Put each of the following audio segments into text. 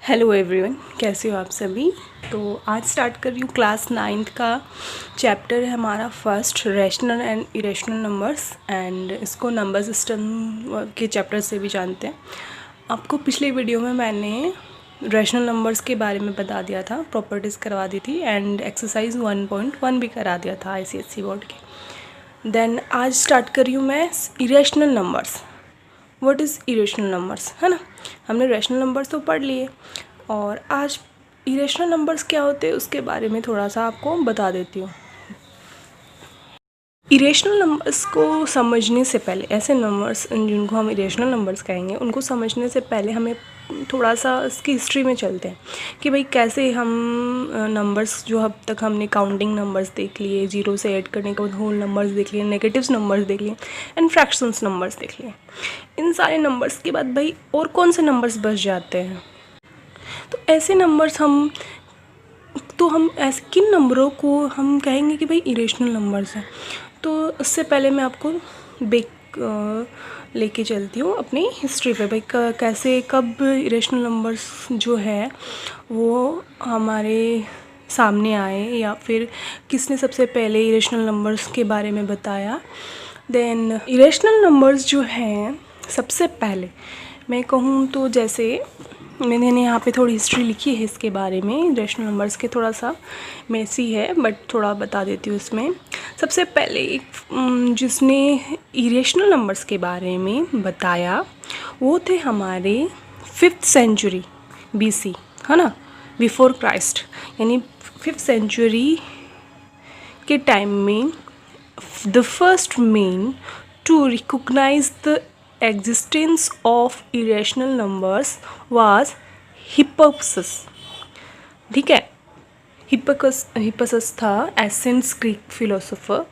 Hello everyone, कैसे हो आप सभी। तो आज स्टार्ट कर रही हूँ क्लास 9th का चैप्टर है हमारा first, rational and irrational numbers. And इसको नंबर सिस्टम के चैप्टर से भी जानते हैं। आपको पिछले वीडियो में मैंने रैशनल नंबर्स के बारे में बता दिया था, प्रॉपर्टीज़ करवा दी थी एंड एक्सरसाइज 1.1 भी करा दिया था ICSE बोर्ड के। देन आज स्टार्ट कर रही हूँ मैं irrational numbers. What is irrational numbers, है ना। हमने रैशनल नंबर्स तो पढ़ लिए और आज इरेशनल नंबर्स क्या होते हैं उसके बारे में थोड़ा सा आपको बता देती हूँ। इरेशनल नंबर्स को समझने से पहले, ऐसे नंबर्स जिनको हम इरेशनल नंबर्स कहेंगे, उनको समझने से पहले हमें थोड़ा सा इसकी हिस्ट्री में चलते हैं कि भाई कैसे हम नंबर्स जो अब तक हमने काउंटिंग नंबर्स देख लिए, 0 से ऐड करने के बाद होल नंबर्स देख लिए, नेगेटिव्स नंबर्स देख लिए एंड फ्रैक्शंस नंबर्स देख लिए। इन सारे नंबर्स के बाद भाई और कौन से नंबर्स बच जाते हैं। तो ऐसे नंबर्स हम ऐसे किन नंबरों को हम कहेंगे कि भाई इरेशनल नंबर्स हैं। तो उससे पहले मैं आपको लेके चलती हूँ अपनी हिस्ट्री पे, भाई कैसे कब इरेशनल नंबर्स जो है वो हमारे सामने आए या फिर किसने सबसे पहले इरेशनल नंबर्स के बारे में बताया। देन इरेशनल नंबर्स जो हैं सबसे पहले मैं कहूँ तो, जैसे मैंने यहाँ पे थोड़ी हिस्ट्री लिखी है इसके बारे में, रैशनल नंबर्स के, थोड़ा सा मेसी है बट थोड़ा बता देती हूँ इसमें। सबसे पहले एक जिसने इरेशनल नंबर्स के बारे में बताया वो थे हमारे 5th सेंचुरी BC, है ना, बिफोर क्राइस्ट, यानी 5th सेंचुरी के टाइम में the first man to recognise the existence of irrational numbers was Hippasus। ठीक है, हिप्पासस था एथेंस ग्रीक फिलोसोफर।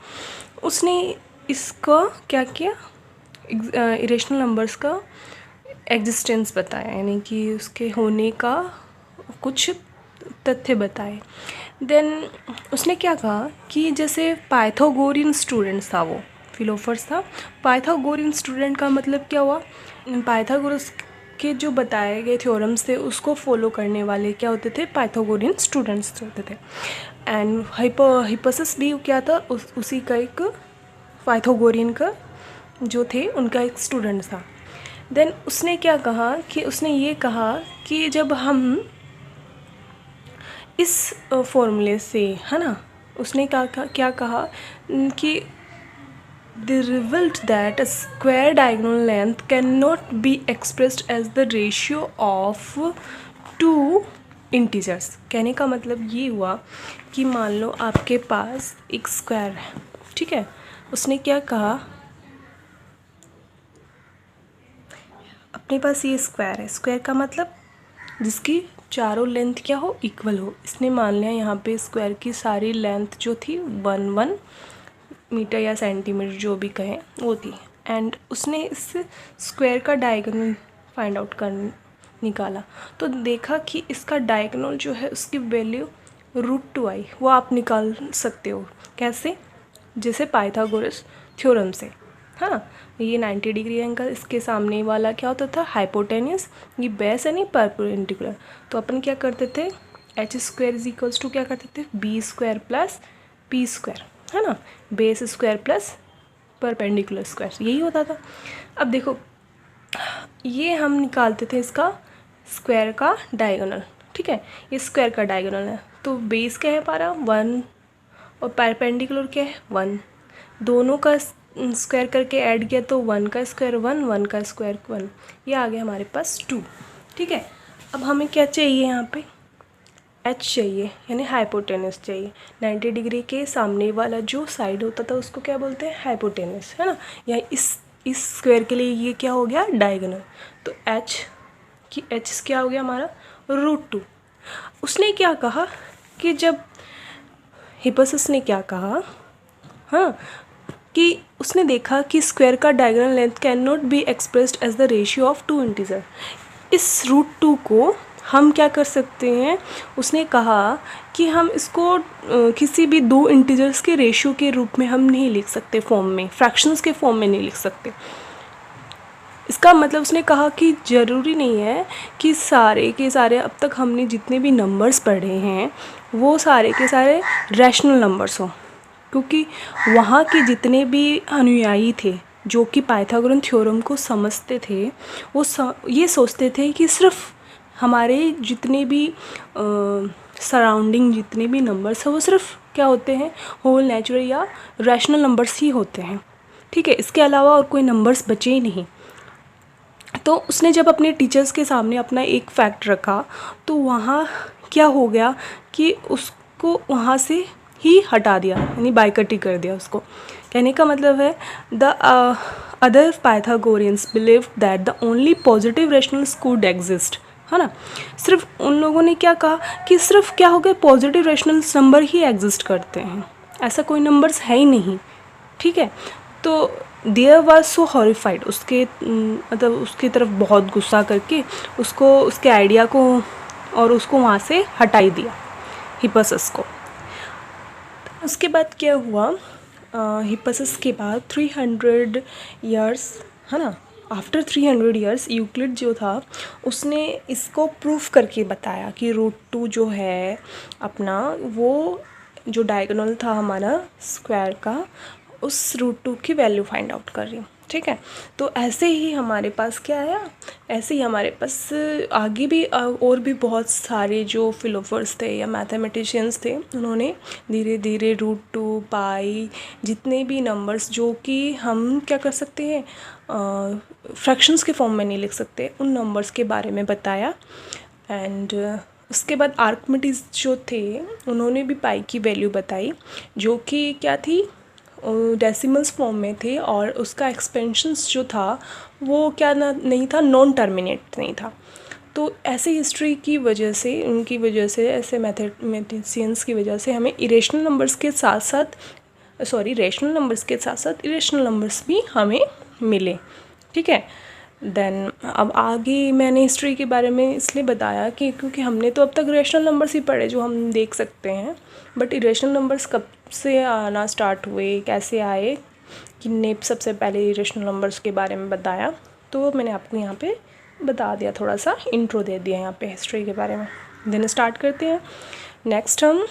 उसने इसका क्या किया, इरेशनल नंबर्स का एग्जिस्टेंस बताया, यानी कि उसके होने का कुछ तथ्य बताए। देन उसने क्या कहा कि जैसे पाइथागोरियन स्टूडेंट्स था, वो फिलोसफर्स था। पाइथागोरियन स्टूडेंट का मतलब क्या हुआ, पाइथागोरस के जो बताए गए थ्योरम्स थे उसको फॉलो करने वाले क्या होते थे, पाइथागोरियन स्टूडेंट्स होते थे। एंड हिप्पासस भी क्या था, उसी का एक पाइथागोरियन का जो थे उनका एक स्टूडेंट था। देन उसने क्या कहा कि उसने ये कहा कि जब हम इस फॉर्मूले से, है ना, उसने क्या कहा कि the result that a square diagonal length cannot be expressed as the ratio of two integers। कहने का मतलब ये हुआ कि मान लो आपके पास एक स्क्वायर है, ठीक है। उसने क्या कहा, अपने पास ये स्क्वायर है, स्क्वायर का मतलब जिसकी चारों लेंथ क्या हो, इक्वल हो। इसने मान लिया यहाँ पे स्क्वायर की सारी लेंथ जो थी 1 मीटर या सेंटीमीटर जो भी कहें वो थी। एंड उसने इस स्क्वायर का डायगोनल फाइंड आउट कर निकाला, तो देखा कि इसका डायगोनल जो है उसकी वैल्यू √2 आई। वो आप निकाल सकते हो कैसे, जैसे पाइथागोरस थ्योरम से। हाँ, ये 90 डिग्री एंगल, इसके सामने वाला क्या होता था, हाइपोटेन्यूस, ये बेस है नहीं परपेंडिकुलर। तो अपन क्या करते थे, h² इज क्या करते थे, b² प्लस p², है ना, base square plus perpendicular square, यही होता था। अब देखो ये हम निकालते थे इसका स्क्वायर का डायगोनल, ठीक है, ये स्क्वायर का डायगोनल है। तो बेस क्या है हमारा 1 और परपेंडिकुलर क्या है 1, दोनों का स्क्वायर करके ऐड किया तो 1 का स्क्वायर 1, 1 का स्क्वायर 1, ये आ गया हमारे पास 2। ठीक है, अब हमें क्या चाहिए, यहाँ पे h चाहिए, यानी हाइपोटेनस चाहिए। 90 डिग्री के सामने वाला जो साइड होता था उसको क्या बोलते हैं, हाइपोटेनस, है ना। या इस स्क्वायर के लिए ये क्या हो गया, डायगोनल। तो h क्या हो गया हमारा √2। उसने क्या कहा कि जब हिप्पासस ने क्या कहा, हाँ, कि उसने देखा कि स्क्वायर का diagonal length can not be expressed as the ratio of 2 integer. इस √2 को हम क्या कर सकते हैं, उसने कहा कि हम इसको किसी भी 2 इंटीजर्स के रेशियो के रूप में हम नहीं लिख सकते, फॉर्म में, फ्रैक्शंस के फॉर्म में नहीं लिख सकते। इसका मतलब उसने कहा कि ज़रूरी नहीं है कि सारे के सारे अब तक हमने जितने भी नंबर्स पढ़े हैं वो सारे के सारे रैशनल नंबर्स हों, क्योंकि वहाँ के जितने भी अनुयायी थे जो कि पाइथागोरन थ्योरम को समझते थे वो ये सोचते थे कि सिर्फ हमारे जितने भी सराउंडिंग जितने भी नंबर्स हैं वो सिर्फ क्या होते हैं, होल नेचुरल या रैशनल नंबर्स ही होते हैं। ठीक है, इसके अलावा और कोई नंबर्स बचे ही नहीं। तो उसने जब अपने टीचर्स के सामने अपना एक फैक्ट रखा तो वहाँ क्या हो गया कि उसको वहाँ से ही हटा दिया, यानी बाइकट ही कर दिया उसको। कहने का मतलब है the other Pythagoreans believe that the only positive rationals could exist, है ना। सिर्फ उन लोगों ने क्या कहा कि सिर्फ क्या हो गया, पॉजिटिव रैशनल्स नंबर ही एग्जिस्ट करते हैं, ऐसा कोई नंबर्स है ही नहीं। ठीक है, तो देयर वाज सो हॉरिफाइड, उसके मतलब उसकी तरफ बहुत गुस्सा करके उसको उसके आइडिया को और उसको वहाँ से हटाई दिया, हिप्पासस को। उसके बाद क्या हुआ, हिप्पासस के बाद 300 ईयर्स, है ना, आफ्टर 300 ईयर्स यूक्लिड जो था उसने इसको प्रूफ करके बताया कि √2 जो है अपना, वो जो डायगोनल था हमारा स्क्वायर का, उस √2 की वैल्यू फाइंड आउट कर रही हूँ। ठीक है, तो ऐसे ही हमारे पास क्या आया, ऐसे ही हमारे पास आगे भी और भी बहुत सारे जो फिलोसफर्स थे या मैथमेटिशियंस थे, उन्होंने धीरे धीरे √2 पाई जितने भी नंबर्स जो कि हम क्या कर सकते हैं फ्रैक्शंस के फॉर्म में नहीं लिख सकते, उन नंबर्स के बारे में बताया। एंड उसके बाद आर्किमिडीज जो थे उन्होंने भी पाई की वैल्यू बताई, जो कि क्या थी, डेसिमल्स फॉर्म में थे, और उसका एक्सपेंशंस जो था वो क्या नहीं था, नॉन टर्मिनेट नहीं था। तो ऐसे हिस्ट्री की वजह से, उनकी वजह से, ऐसे मैथमेटिशियंस की वजह से हमें इरेशनल नंबर्स के साथ साथ रेशनल नंबर्स के साथ साथ इरेशनल नंबर्स भी हमें मिले। ठीक है, देन अब आगे मैंने हिस्ट्री के बारे में इसलिए बताया कि क्योंकि हमने तो अब तक रेशनल नंबर्स ही पढ़े जो हम देख सकते हैं, बट इरेशनल नंबर्स कब से आना स्टार्ट हुए, कैसे आए, किन्ने सबसे पहले इरेशनल नंबर्स के बारे में बताया, तो मैंने आपको यहाँ पे बता दिया, थोड़ा सा इंट्रो दे दिया यहाँ पे हिस्ट्री के बारे में। देन स्टार्ट करते हैं। नेक्स्ट हम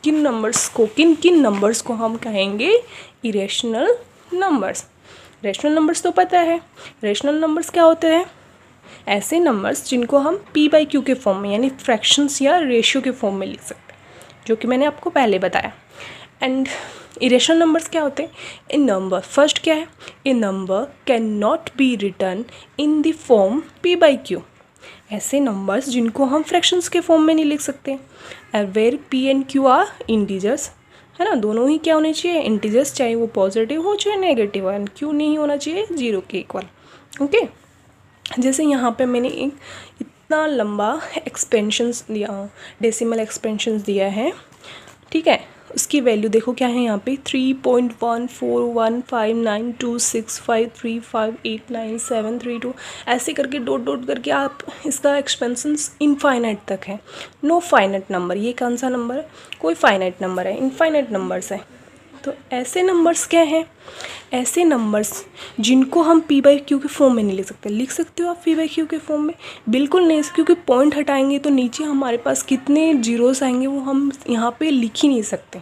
किन नंबर्स को हम कहेंगे इरेशनल नंबर्स। रेशनल नंबर्स तो पता है, रेशनल नंबर्स क्या होते हैं, ऐसे नंबर्स जिनको हम p/q के फॉर्म में यानी फ्रैक्शंस या रेशियो के फॉर्म में लिख सकते हैं, जो कि मैंने आपको पहले बताया। एंड इरेशनल नंबर्स क्या होते हैं, ए नंबर, फर्स्ट क्या है, a number can not be return in the form p/q, ऐसे नंबर्स जिनको हम फ्रैक्शंस के फॉर्म में नहीं लिख सकते, where p and q are integers, है ना, दोनों ही क्या होने चाहिए, इंटीजर्स, चाहे वो पॉजिटिव हो चाहे नेगेटिव हो, एंड क्यू नहीं होना चाहिए 0 के इक्वल। ओके, जैसे यहाँ पे मैंने एक इतना लंबा एक्सपेंशंस दिया, डेसिमल एक्सपेंशंस दिया है। ठीक है, उसकी वैल्यू देखो क्या है यहाँ पे 3.141592653589732, ऐसे करके डॉट डॉट करके आप इसका एक्सपेंशंस इनफाइनाइट तक है। नो फाइनाइट नंबर, ये कौन सा नंबर है, कोई फाइनाइट नंबर है, इनफाइनाइट नंबर्स है। तो ऐसे नंबर्स क्या हैं, ऐसे नंबर्स जिनको हम p/q के फॉर्म में नहीं लिख सकते। लिख सकते हो आप p/q के फॉर्म में, बिल्कुल नहीं, क्योंकि पॉइंट हटाएंगे तो नीचे हमारे पास कितने जीरोस आएंगे वो हम यहाँ पे लिख ही नहीं सकते।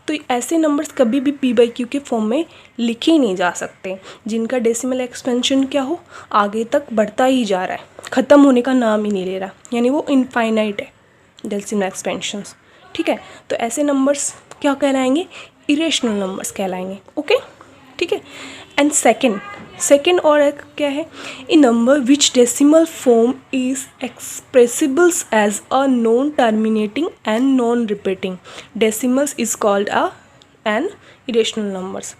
तो ऐसे नंबर्स कभी भी p/q के फॉर्म में लिखे ही नहीं जा सकते, जिनका डेसिमल एक्सपेंशन क्या हो, आगे तक बढ़ता ही जा रहा है, ख़त्म होने का नाम ही नहीं ले रहा, यानी वो इनफाइनाइट है डेसिमल एक्सपेंशंस। ठीक है, तो ऐसे नंबर्स क्या कहलाएंगे, इरेशनल नंबर्स कहलाएंगे। ओके, ठीक है। एंड सेकेंड और एक क्या है, a number which decimal form is expressibles as a non terminating and non repeating decimals is called an irrational numbers.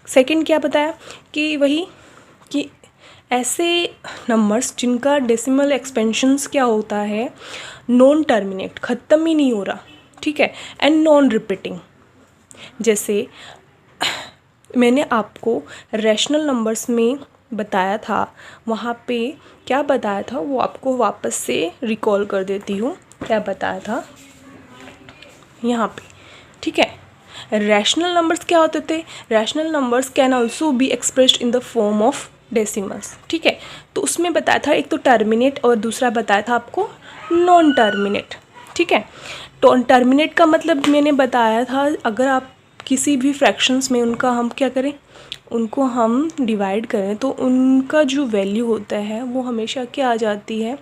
Second क्या बताया कि वही कि ऐसे नंबर्स जिनका डेसिमल एक्सपेंशंस क्या होता है, नॉन टर्मिनेट, ख़त्म ही नहीं हो रहा, ठीक है, एंड नॉन रिपीटिंग। जैसे मैंने आपको रैशनल नंबर्स में बताया था, वहाँ पे क्या बताया था वो आपको वापस से रिकॉल कर देती हूँ, क्या बताया था यहाँ पे। ठीक है, रैशनल नंबर्स क्या होते थे, rational numbers can also be expressed in the form of decimals, ठीक है। तो उसमें बताया था एक तो टर्मिनेट और दूसरा बताया था आपको नॉन टर्मिनेट, ठीक है। तो टर्मिनेट का मतलब मैंने बताया था, अगर आप किसी भी फ्रैक्शंस में उनका हम क्या करें, उनको हम डिवाइड करें तो उनका जो वैल्यू होता है वो हमेशा क्या आ जाती है,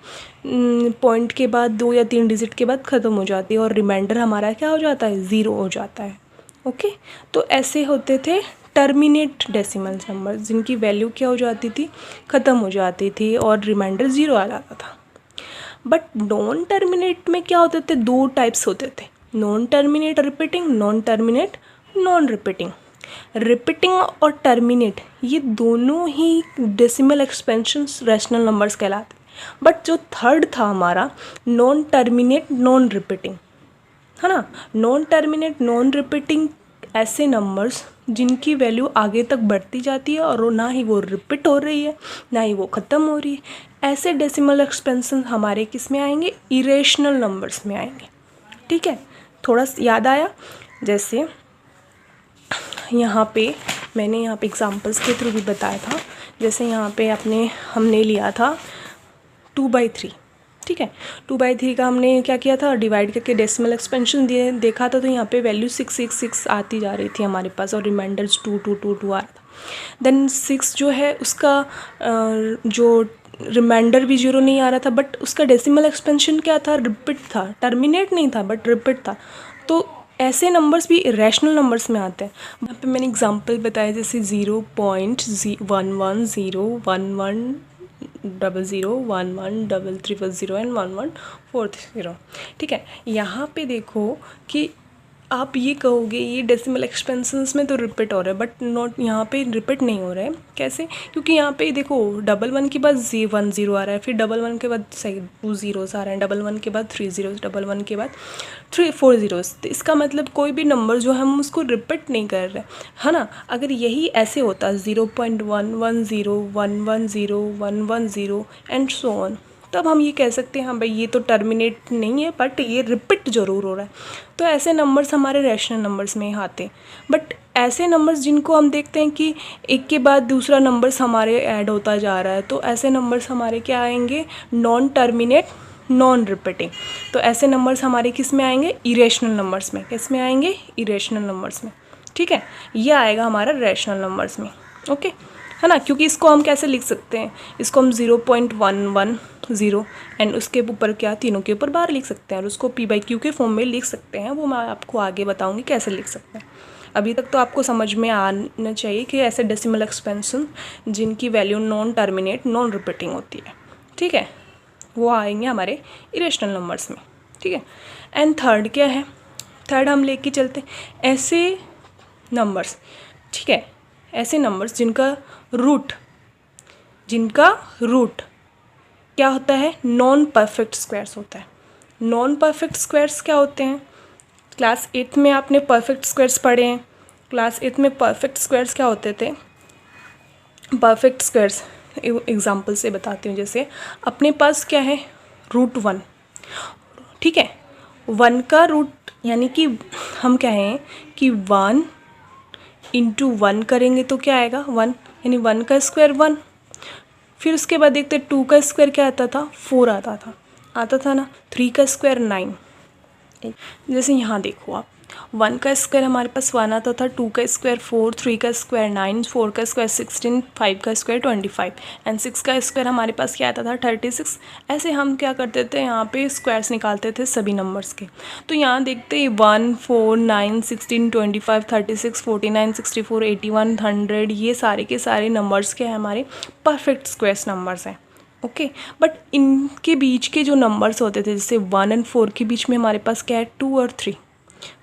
पॉइंट के बाद 2 या 3 डिजिट के बाद ख़त्म हो जाती है और रिमाइंडर हमारा क्या हो जाता है, 0 हो जाता है। ओके, तो ऐसे होते थे टर्मिनेट डेसिमल नंबर, जिनकी वैल्यू क्या हो जाती थी, ख़त्म हो जाती थी और रिमाइंडर 0 आ जाता था। बट नॉन टर्मिनेट में क्या होते थे, 2 टाइप्स होते थे, non terminate repeating, non terminate non repeating. Repeating और टर्मिनेट ये दोनों ही डेसिमल एक्सपेंशंस रैशनल नंबर्स कहलाते हैं। बट जो थर्ड था हमारा नॉन टर्मिनेट नॉन रिपीटिंग, है ना, नॉन टर्मिनेट नॉन रिपीटिंग ऐसे नंबर्स जिनकी वैल्यू आगे तक बढ़ती जाती है और ना ही वो रिपीट हो रही है ना ही वो ख़त्म हो रही है, ऐसे डेसिमल एक्सपेंशन हमारे किस में आएंगे, इरेशनल नंबर्स में आएंगे, ठीक है। थोड़ा याद आया, जैसे यहाँ पे मैंने यहाँ पे एग्जांपल्स के थ्रू भी बताया था, जैसे यहाँ पे हमने लिया था 2/3, ठीक है। 2/3 का हमने क्या किया था, डिवाइड करके डेसिमल एक्सपेंशन देखा था, तो यहाँ पे वैल्यू 6 आती जा रही थी हमारे पास और रिमाइंडर्स 2 2 2 2 आ रहा था। देन 6 जो है उसका जो रिमाइंडर भी 0 नहीं आ रहा था, बट उसका डेसिमल एक्सपेंशन क्या था, रिपीट था, टर्मिनेट नहीं था बट रिपीट था। तो ऐसे नंबर्स भी इरेशनल नंबर्स में आते हैं। यहाँ पे मैंने एग्जांपल बताया, जैसे 0.110110113310 एंड 1140, ठीक है। यहाँ पे देखो कि आप ये कहोगे ये डेसिमल एक्सपेंशंस में तो रिपीट हो रहा है, बट नॉट, यहाँ पे रिपीट नहीं हो रहा है। कैसे, क्योंकि यहाँ पे देखो 11 के बाद 1 0 आ रहा है, फिर 11 के बाद 2 zeros आ रहे हैं, 11 के बाद 3 zeros, 11 के बाद 4 zeros। तो इसका मतलब कोई भी नंबर जो हम उसको रिपीट नहीं कर रहे, है ना। अगर यही ऐसे होता 0.110110110 एंड सो ऑन, तब हम ये कह सकते हैं हाँ भाई ये तो टर्मिनेट नहीं है बट ये रिपीट ज़रूर हो रहा है। तो ऐसे नंबर्स हमारे रैशनल नंबर्स में ही आते हैं। बट ऐसे नंबर्स जिनको हम देखते हैं कि एक के बाद दूसरा नंबर्स हमारे ऐड होता जा रहा है, तो ऐसे नंबर्स हमारे क्या आएंगे, नॉन टर्मिनेट नॉन रिपीटिंग। तो ऐसे नंबर्स हमारे किस में आएंगे, इरेशनल नंबर्स में। किस में आएंगे, इरेशनल नंबर्स में, ठीक है। ये आएगा हमारा रैशनल नंबर्स में, ओके, है ना। क्योंकि इसको हम कैसे लिख सकते हैं, इसको हम 0.110 एंड उसके ऊपर क्या, तीनों के ऊपर बार लिख सकते हैं और उसको p/q के फॉर्म में लिख सकते हैं। वो मैं आपको आगे बताऊंगी कैसे लिख सकते हैं। अभी तक तो आपको समझ में आना चाहिए कि ऐसे डेसिमल एक्सपेंशन जिनकी value non terminate non repeating होती है, ठीक है, वो आएंगे हमारे इरेशनल नंबर्स में, ठीक है। एंड थर्ड क्या है, थर्ड हम लेके चलते हैं ऐसे नंबर्स, ठीक है, ऐसे नंबर्स जिनका रूट क्या होता है, नॉन परफेक्ट स्क्वायर्स होता है। नॉन परफेक्ट स्क्वायर्स क्या होते हैं, क्लास 8 में आपने परफेक्ट स्क्वायर्स पढ़े हैं। क्लास 8 में परफेक्ट स्क्वायर्स क्या होते थे, परफेक्ट स्क्वायर्स एग्जांपल से बताती हूँ। जैसे अपने पास क्या है, √1, ठीक है। 1 का रूट यानी कि हम कहें कि 1 × 1 करेंगे तो क्या आएगा, 1, यानी 1 का स्क्वायर 1। फिर उसके बाद देखते 2 का स्क्वायर क्या आता था, 4 आता था ना। 3 का स्क्वायर 9। जैसे यहाँ देखो आप, 1 का स्क्वायर हमारे पास 1 आता था, 2 का स्क्वायर 4, 3 का स्क्वायर 9, 4 का स्क्वायर 16, 5 का स्क्वायर 25 एंड 6 का स्क्वायर हमारे पास क्या आता था, 36। ऐसे हम क्या करते थे, यहाँ पे स्क्वायर्स निकालते थे सभी नंबर्स के। तो यहाँ देखते 1 4 9 16 25 36 49 64 81 100, ये सारे के सारे नंबर्स के हमारे परफेक्ट स्क्वायर्स नंबर्स हैं, ओके। बट इनके बीच के जो नंबर्स होते थे, जैसे 1 और 4 के बीच में हमारे पास क्या है, 2 और 3,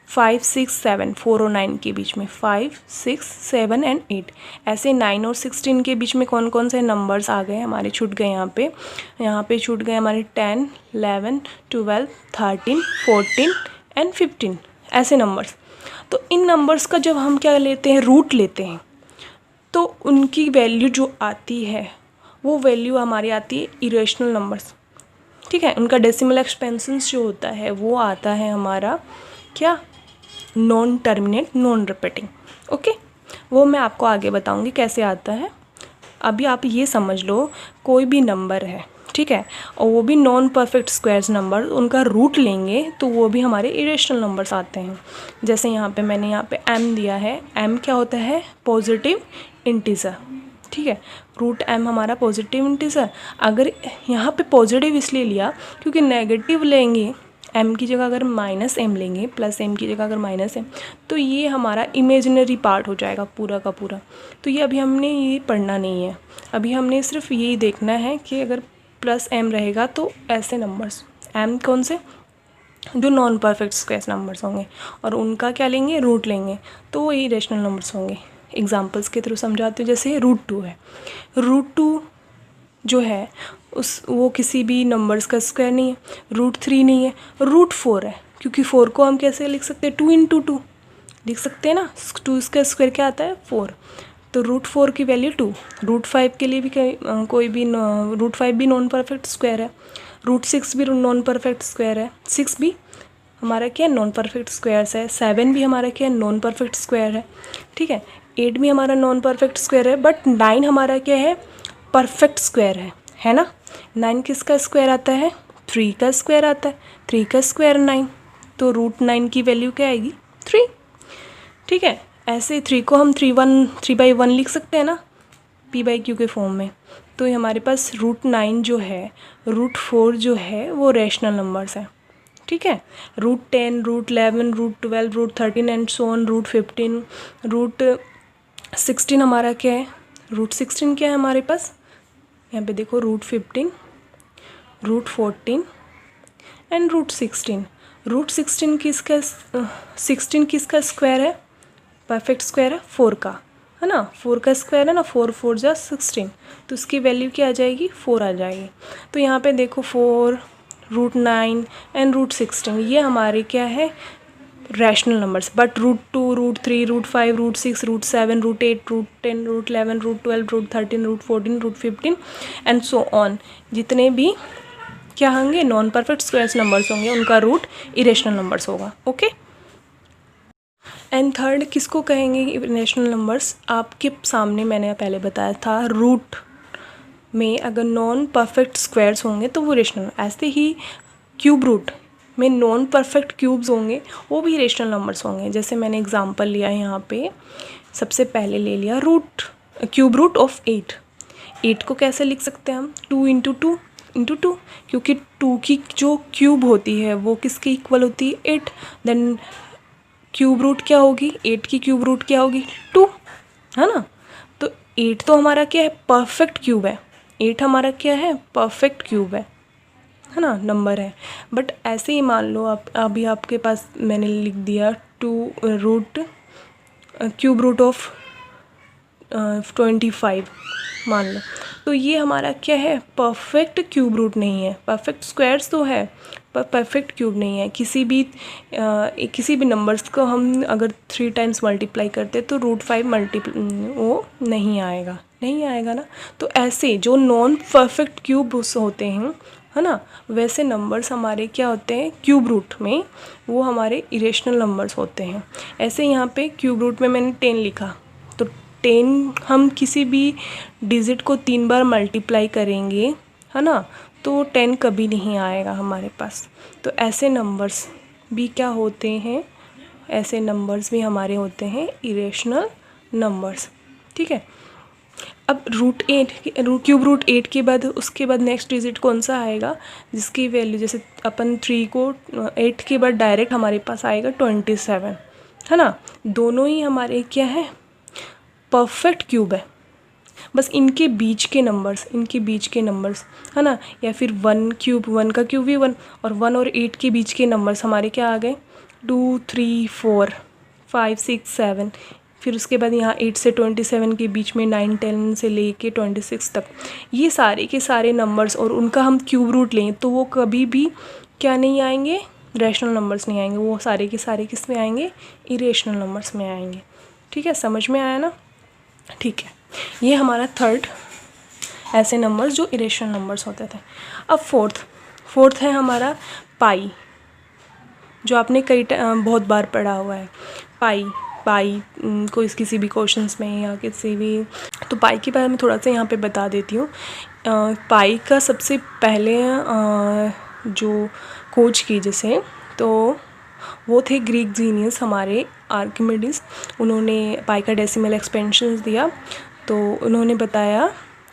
5 6 7, 4 और 9 के बीच में 5 6 7 एंड 8। ऐसे 9 और 16 के बीच में कौन कौन से नंबर्स आ गए हमारे, छूट गए यहाँ पे छूट गए हमारे 10 11 12 13 14 एंड 15, ऐसे नंबर्स। तो इन नंबर्स का जब हम क्या लेते हैं, रूट लेते हैं, तो उनकी वैल्यू जो आती है वो वैल्यू हमारी आती है इरेशनल नंबर्स, ठीक है। उनका डेसिमल एक्सपेंशंस जो होता है वो आता है हमारा क्या, non terminate non repeating, okay. वो मैं आपको आगे बताऊंगी कैसे आता है। अभी आप ये समझ लो, कोई भी नंबर है, ठीक है, और वो भी नॉन परफेक्ट स्क्वायर्स नंबर, उनका रूट लेंगे तो वो भी हमारे इरेशनल नंबर्स आते हैं। जैसे यहाँ पे मैंने यहाँ पे m दिया है, m क्या होता है? पॉजिटिव इंटीजर, ठीक है, रूट m हमारा पॉजिटिव इंटीजर। अगर यहाँ पे पॉजिटिव इसलिए लिया क्योंकि नेगेटिव लेंगे, m की जगह अगर माइनस m लेंगे, प्लस m की जगह अगर माइनस m, तो ये हमारा इमेजिनरी पार्ट हो जाएगा पूरा का पूरा। तो ये अभी हमने ये पढ़ना नहीं है, अभी हमने सिर्फ यही देखना है कि अगर प्लस m रहेगा तो ऐसे नंबर्स, m कौन से? जो नॉन परफेक्ट स्क्वायर नंबर्स होंगे, और उनका क्या लेंगे? रूट लेंगे, तो वो इरेशनल नंबर्स होंगे। एग्जांपल्स के थ्रू समझाते हो, जैसे √2 है, √2 जो है वो किसी भी नंबर्स का स्क्वायर नहीं है, √3 नहीं है, √4 है, क्योंकि 4 को हम कैसे लिख सकते हैं? 2 × 2 लिख सकते हैं ना, 2 इसका स्क्वायर क्या आता है? 4, तो √4 की वैल्यू 2। √5 के लिए भी कोई भी √5 भी नॉन परफेक्ट स्क्वायर है, √6 भी नॉन परफेक्ट स्क्वायर है, 6 भी हमारा क्या है? नॉन परफेक्ट स्क्वायर्स है, 7 भी हमारा क्या है? नॉन परफेक्ट स्क्वायर है, ठीक है, 8 भी हमारा नॉन परफेक्ट स्क्वायर है, बट 9 हमारा क्या है? परफेक्ट स्क्वायर है ना। 9 किसका स्क्वायर आता है? 3 का स्क्वायर आता है, 3 का स्क्वायर 9, तो √9 की वैल्यू क्या आएगी? 3, ठीक है। ऐसे 3 को हम 3/1 लिख सकते हैं ना, p/q के फॉर्म में। तो ये हमारे पास √9 जो है, √4 जो है वो रैशनल नंबर्स है, ठीक है। √10, √11, √12, √13 एंड सो ऑन, √15, √16 हमारा क्या है? √16 क्या है हमारे पास? यहाँ पे देखो, √15, √14 एंड √16। √16 किसका 16 किसका स्क्वायर है? परफेक्ट स्क्वायर है 4 का, है ना, 4 का स्क्वायर है ना, 4 4 जा 16, तो उसकी वैल्यू क्या आ जाएगी? 4 आ जाएगी। तो यहाँ पे देखो 4, √9 एंड √16 ये हमारे क्या है? Rational numbers. But √2, √3, √5, √6, √7, √8, √10, √11, √12, √13, √14, √15 and so on, जितने भी क्या होंगे? नॉन परफेक्ट स्क्वायर्स नंबर्स होंगे, उनका रूट इरेशनल नंबर्स होगा, ओके। एंड थर्ड किसको कहेंगे इरेशनल नंबर्स? आपके सामने मैंने पहले बताया था, रूट में अगर नॉन परफेक्ट स्क्वायर्स होंगे तो वो इरेशनल। ऐसे ही क्यूब रूट में नॉन परफेक्ट क्यूब्स होंगे, वो भी इरेशनल नंबर्स होंगे। जैसे मैंने एग्जांपल लिया है यहाँ पे, सबसे पहले ले लिया क्यूब रूट ऑफ 8। 8 को कैसे लिख सकते हैं हम? 2 × 2, क्योंकि 2 की जो क्यूब होती है वो किसके इक्वल होती है? 8। देन क्यूब रूट क्या होगी? 8 की क्यूब रूट क्या होगी? 2, है ना। तो 8 तो हमारा क्या है? परफेक्ट क्यूब है। 8 हमारा क्या है? परफेक्ट क्यूब है ना, नंबर है। बट ऐसे ही मान लो आप, अभी आपके पास मैंने लिख दिया क्यूब रूट ऑफ 25 मान लो, तो ये हमारा क्या है? परफेक्ट क्यूब रूट नहीं है। परफेक्ट स्क्वायर्स तो है पर परफेक्ट क्यूब नहीं है। किसी भी नंबर्स को हम अगर 3 टाइम्स मल्टीप्लाई करते तो √5 वो नहीं आएगा ना। तो ऐसे जो नॉन परफेक्ट क्यूब होते हैं, है ना, वैसे नंबर्स हमारे क्या होते हैं? क्यूब रूट में वो हमारे इरेशनल नंबर्स होते हैं। ऐसे यहाँ पे क्यूब रूट में मैंने 10 लिखा, तो 10 हम किसी भी डिजिट को 3 बार मल्टीप्लाई करेंगे, है ना, तो 10 कभी नहीं आएगा हमारे पास। तो ऐसे नंबर्स भी क्या होते हैं? ऐसे नंबर्स भी हमारे होते हैं इरेशनल नंबर्स, ठीक है। अब क्यूब रूट 8 के बाद उसके बाद नेक्स्ट डिजिट कौन सा आएगा? जिसकी वैल्यू, जैसे अपन 3 को 8 के बाद डायरेक्ट हमारे पास आएगा 27, है ना। दोनों ही हमारे क्या है? परफेक्ट क्यूब है। बस इनके बीच के नंबर्स, है ना, या फिर 1 का क्यूब भी 1, और 1 और 8 के बीच के नंबर्स हमारे क्या आ गए? 2, 3, 4, 5, 6, 7। फिर उसके बाद यहाँ 8 से 27 के बीच में 9, 10 से लेके 26 तक, ये सारे के सारे नंबर्स, और उनका हम क्यूब रूट लें तो वो कभी भी क्या नहीं आएंगे? रैशनल नंबर्स नहीं आएंगे। वो सारे के सारे किस में आएंगे? इरेशनल नंबर्स में आएंगे, ठीक है। समझ में आया ना? ठीक है, ये हमारा थर्ड ऐसे नंबर्स जो इरेशनल नंबर्स होते थे। अब फोर्थ है हमारा पाई, जो आपने बहुत बार पढ़ा हुआ है। पाई पाई कोई किसी भी क्वेश्चंस में या किसी भी, तो पाई के बारे में थोड़ा सा यहाँ पे बता देती हूँ। पाई का सबसे पहले जो खोज की जिसे, तो वो थे ग्रीक जीनियस हमारे आर्किमिडीज। उन्होंने पाई का डेसिमल एक्सपेंशन दिया। तो उन्होंने बताया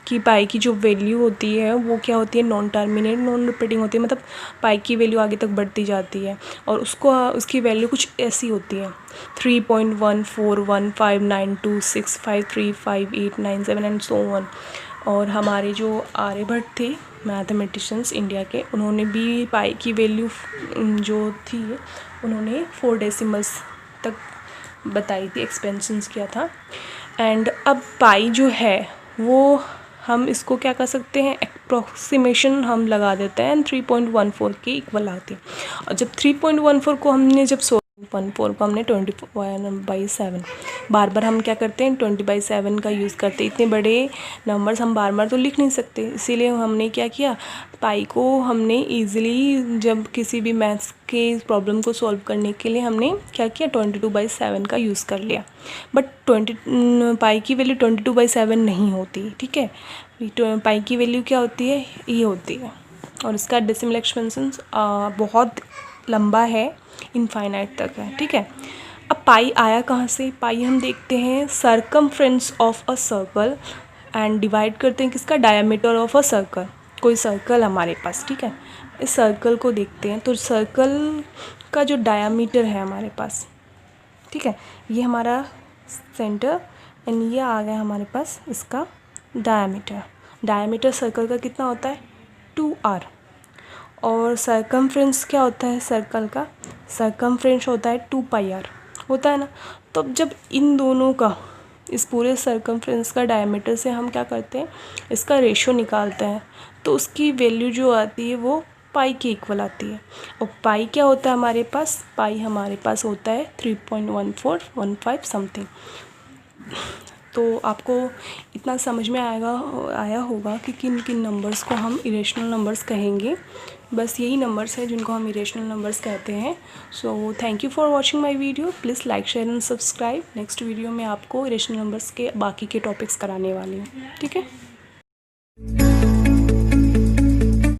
कि पाई की जो वैल्यू होती है वो क्या होती है, नॉन टर्मिनेट नॉन रिपीटिंग होती है, मतलब पाई की वैल्यू आगे तक बढ़ती जाती है और उसकी वैल्यू कुछ ऐसी होती है 3.1415926535897 एंड सो ऑन। और हमारे जो आर्यभट्ट थे मैथमेटिशियंस इंडिया के, उन्होंने भी पाई की वैल्यू जो थी उन्होंने 4 डेसिमल्स तक बताई थी, एक्सपेंशंस किया था। एंड अब पाई जो है वो हम इसको क्या कर सकते हैं, अप्रॉक्सीमेशन हम लगा देते हैं 3.14 के इक्वल आती है। और जब 3.14 को हमने जब 14 को हमने 20/7 बार बार हम क्या करते हैं 20/7 का यूज़ करते हैं। इतने बड़े नंबर्स हम बार बार तो लिख नहीं सकते, इसीलिए हमने क्या किया, पाई को हमने ईज़िली जब किसी भी मैथ्स के प्रॉब्लम को सॉल्व करने के लिए हमने क्या किया 22/7 का यूज़ कर लिया। बट पाई की वैल्यू 22/7 नहीं होती, ठीक है। पाई की वैल्यू क्या होती है, ये होती है। और इसका डेसिमल एक्सपेंशन बहुत लंबा है, इनफाइनाइट तक है, ठीक है। अब पाई आया कहाँ से, पाई हम देखते हैं circumference of a circle and divide करते हैं किसका, डायमीटर ऑफ अ सर्कल। कोई सर्कल हमारे पास, ठीक है, इस सर्कल को देखते हैं तो सर्कल का जो डायमीटर है हमारे पास, ठीक है, ये हमारा सेंटर एंड ये आ गया हमारे पास इसका डायमीटर। डायमीटर सर्कल का कितना होता है 2r। और सर्कमफ्रेंस क्या होता है सर्कल का, सर्कमफ्रेंस होता है 2πr, होता है ना। तो अब जब इन दोनों का, इस पूरे सर्कमफ्रेंस का डायमीटर से हम क्या करते हैं, इसका रेशो निकालते हैं, तो उसकी वैल्यू जो आती है वो पाई के इक्वल आती है। और पाई क्या होता है हमारे पास, पाई हमारे पास होता है 3.1415 समथिंग। तो आपको इतना समझ में आया होगा कि किन किन नंबर्स को हम इरेशनल नंबर्स कहेंगे। बस यही नंबर्स हैं जिनको हम इरेशनल नंबर्स कहते हैं। So thank you for watching my video. Please like share and subscribe. Next video में आपको इरेशनल नंबर्स के बाकी के टॉपिक्स कराने वाली हूँ, ठीक है।